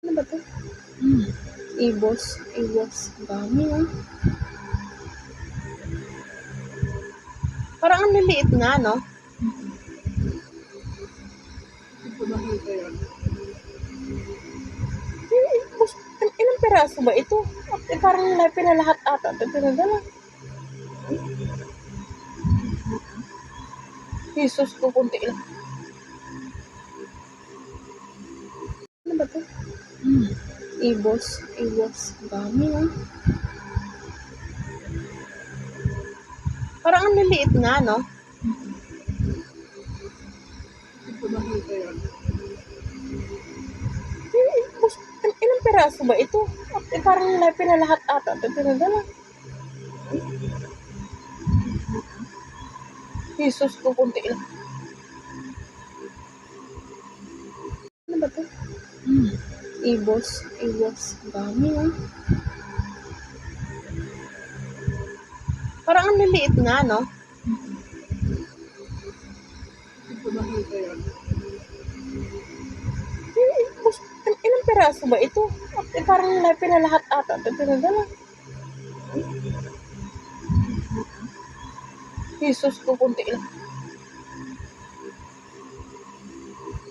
Ano ba 'to? Ibos, ibos. Dami, ah. Parang ang liliit nga, no? Hindi ko nakita yan. Ibos, ilang piraso ba ito? Parang pinalahat ata ito pinadala. Jesus ko, kunti lang. Ano ba 'to? Ibos, ibos. Dami, ah. Parang ang liliit nga, no? Hindi ko nakita yan. Ibos, ilang piraso ba ito? Parang pinalahat ata ito pinadala. Jesus ko, kunti lang. Ano ba 'to? Ibos, ibos. Dami, ah. Parang ang liliit nga, no? Hindi ko nakita yan. Ibos, ilang piraso ba ito? Parang pinalahat ata ito pinadala. Jesus ko, kunti lang.